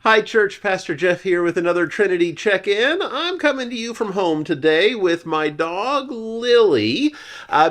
Hi, Church. Pastor Jeff here with another Trinity check-in. I'm coming to you from home today with my dog, Lily,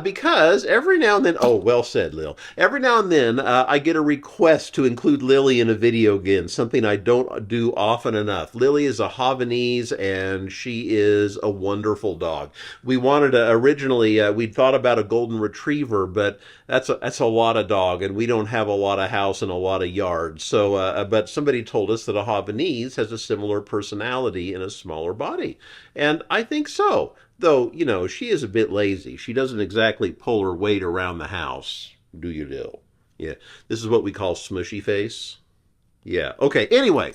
because every now and then, oh, well said, Lil. Every now and then, I get a request to include Lily in a video again, something I don't do often enough. Lily is a Havanese, and she is a wonderful dog. We wanted to, originally, we'd thought about a golden retriever, but that's a lot of dog, and we don't have a lot of house and a lot of yard. So, but somebody told us that a Havanese has a similar personality in a smaller body, and I think so. Though she is a bit lazy. She doesn't exactly pull her weight around the house. Do you, Dill? Yeah, this is what we call smushy face. Yeah. Okay. Anyway,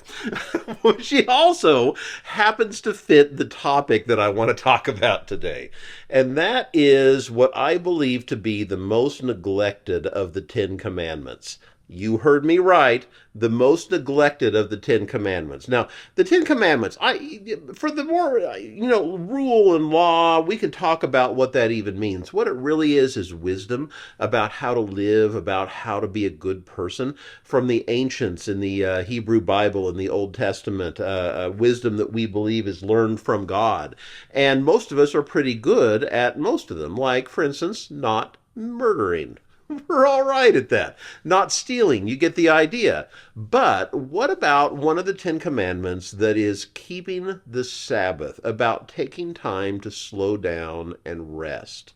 she also happens to fit the topic that I want to talk about today. And that is what I believe to be the most neglected of the Ten Commandments. You heard me right. The most neglected of the Ten Commandments. Now, the Ten Commandments, for the more, rule and law, we can talk about what that even means. What it really is wisdom about how to live, about how to be a good person from the ancients in the Hebrew Bible and the Old Testament, wisdom that we believe is learned from God. And most of us are pretty good at most of them, like, for instance, not murdering. We're all right at that. Not stealing, you get the idea. But what about one of the Ten Commandments that is keeping the Sabbath, about taking time to slow down and rest?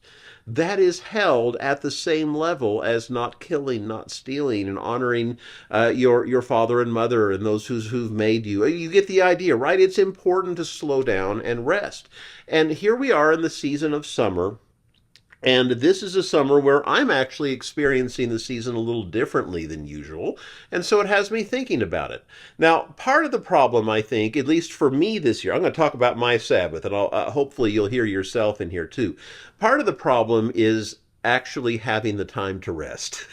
That is held at the same level as not killing, not stealing, and honoring your father and mother and those who've made you. You get the idea, right? It's important to slow down and rest. And here we are in the season of summer. And this is a summer where I'm actually experiencing the season a little differently than usual, and so it has me thinking about it. Now, part of the problem, I think, at least for me this year, I'm going to talk about my Sabbath, and hopefully you'll hear yourself in here too. Part of the problem is actually having the time to rest.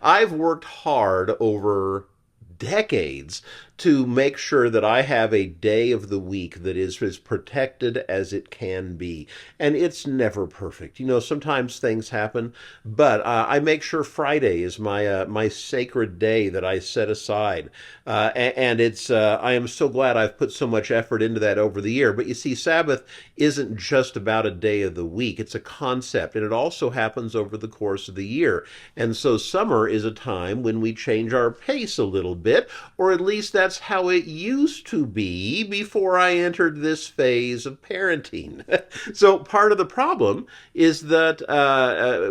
I've worked hard over decades to make sure that I have a day of the week that is as protected as it can be. And it's never perfect. Sometimes things happen, but I make sure Friday is my sacred day that I set aside. And it's I am so glad I've put so much effort into that over the year. But you see, Sabbath isn't just about a day of the week. It's a concept, and it also happens over the course of the year. And so summer is a time when we change our pace a little bit, or at least that's how it used to be before I entered this phase of parenting. So part of the problem is that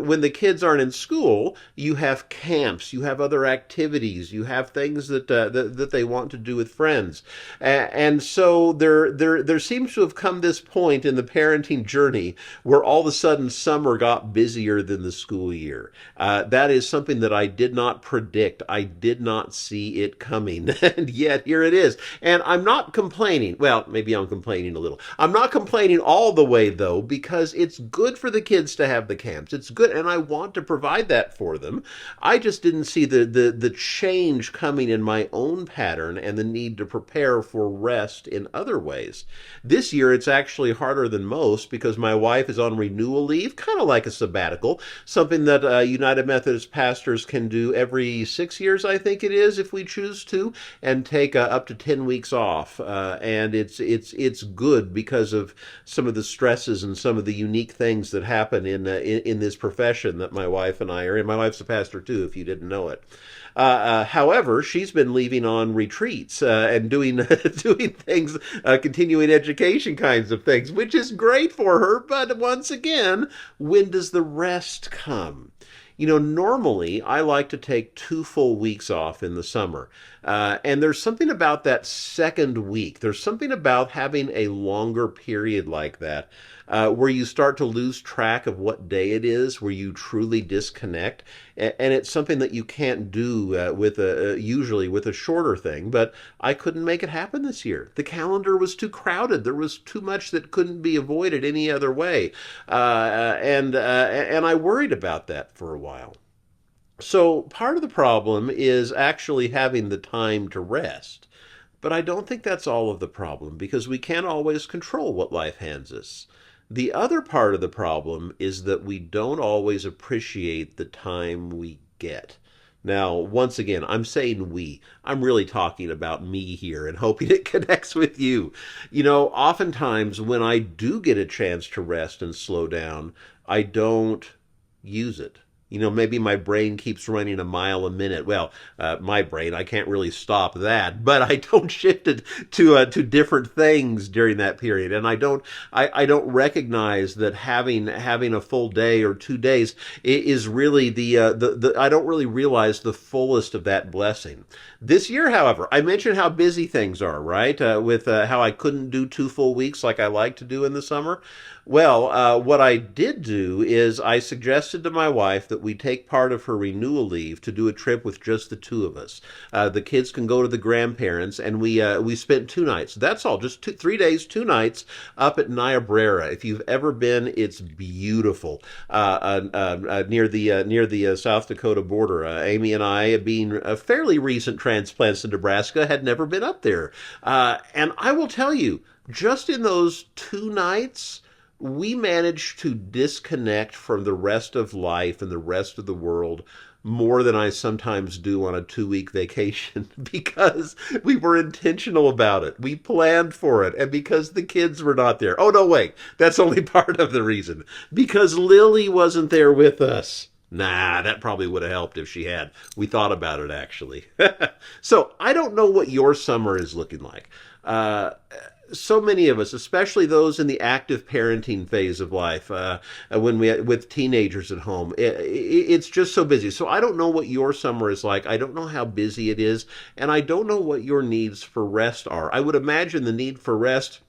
when the kids aren't in school, you have camps, you have other activities, you have things that they want to do with friends, and so there seems to have come this point in the parenting journey where all of a sudden summer got busier than the school year. That is something that I did not predict. I did not see it coming, and yet here it is. And I'm not complaining. Well, maybe I'm complaining a little. I'm not complaining all the way, though, because it's good for the kids to have the camps. It's good, and I want to provide that for them. I just didn't see the change coming in my own pattern and the need to prepare for rest in other ways. This year, it's actually harder than most because my wife is on renewal leave, kind of like a sabbatical, something that United Methodist pastors can do every 6 years, I think it is, if we choose to, and take up to 10 weeks off. And it's good because of some of the stresses and some of the unique things that happen in this profession that my wife and I are in. My wife's a pastor too, if you didn't know it. However, she's been leaving on retreats and doing doing things, continuing education kinds of things, which is great for her. But once again, when does the rest come? Normally I like to take 2 full weeks off in the summer. And there's something about that second week. There's something about having a longer period like that, where you start to lose track of what day it is, where you truly disconnect. And it's something that you can't do usually with a shorter thing. But I couldn't make it happen this year. The calendar was too crowded. There was too much that couldn't be avoided any other way. And I worried about that for a while. So part of the problem is actually having the time to rest. But I don't think that's all of the problem because we can't always control what life hands us. The other part of the problem is that we don't always appreciate the time we get. Now, once again, I'm saying we. I'm really talking about me here and hoping it connects with you. You know, oftentimes when I do get a chance to rest and slow down, I don't use it. You know, maybe my brain keeps running a mile a minute. Well, my brain, I can't really stop that, but I don't shift it to different things during that period, and I don't recognize that having a full day or 2 days is really the I don't really realize the fullest of that blessing. This year, however, I mentioned how busy things are, right? With how I couldn't do 2 full weeks like I like to do in the summer. Well, what I did do is I suggested to my wife that we take part of her renewal leave to do a trip with just the two of us. The kids can go to the grandparents, and we spent 2 nights. That's all, just 3 days, 2 nights up at Niobrara. If you've ever been, it's beautiful. Near the South Dakota border. Amy and I, being fairly recent transplants to Nebraska, had never been up there, and I will tell you, just in those 2 nights, we managed to disconnect from the rest of life and the rest of the world more than I sometimes do on a 2 week vacation because we were intentional about it. We planned for it. And because the kids were not there. Oh, no, wait. That's only part of the reason. Because Lily wasn't there with us. Nah, that probably would have helped if she had. We thought about it, actually. So I don't know what your summer is looking like. So many of us, especially those in the active parenting phase of life, with teenagers at home, it's just so busy. So I don't know what your summer is like. I don't know how busy it is, and I don't know what your needs for rest are. I would imagine the need for rest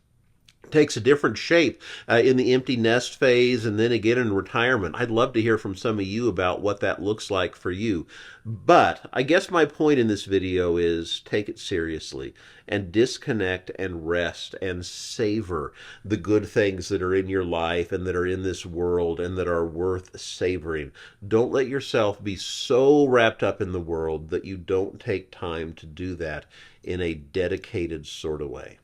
takes a different shape in the empty nest phase and then again in retirement. I'd love to hear from some of you about what that looks like for you. But I guess my point in this video is take it seriously and disconnect and rest and savor the good things that are in your life and that are in this world and that are worth savoring. Don't let yourself be so wrapped up in the world that you don't take time to do that in a dedicated sort of way.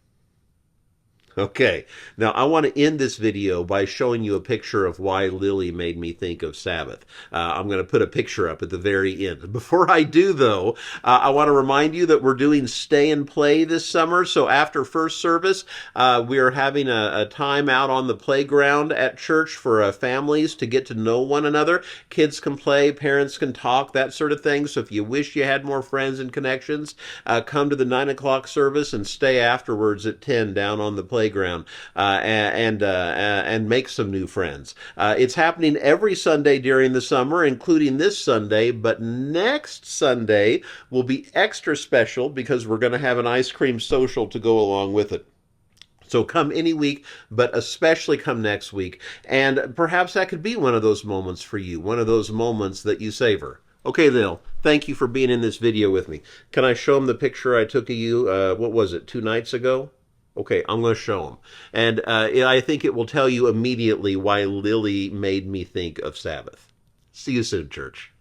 Okay, now I want to end this video by showing you a picture of why Lily made me think of Sabbath. I'm going to put a picture up at the very end. Before I do, though, I want to remind you that we're doing Stay and Play this summer. So after first service, we are having a time out on the playground at church for families to get to know one another. Kids can play, parents can talk, that sort of thing. So if you wish you had more friends and connections, come to the 9 o'clock service and stay afterwards at 10 down on the playground and make some new friends. It's happening every Sunday during the summer, including this Sunday, but next Sunday will be extra special because we're going to have an ice cream social to go along with it. So come any week, but especially come next week. And perhaps that could be one of those moments for you, one of those moments that you savor. Okay, Lil, thank you for being in this video with me. Can I show them the picture I took of you, what was it, 2 nights ago? Okay, I'm going to show them. And I think it will tell you immediately why Lily made me think of Sabbath. See you soon, church.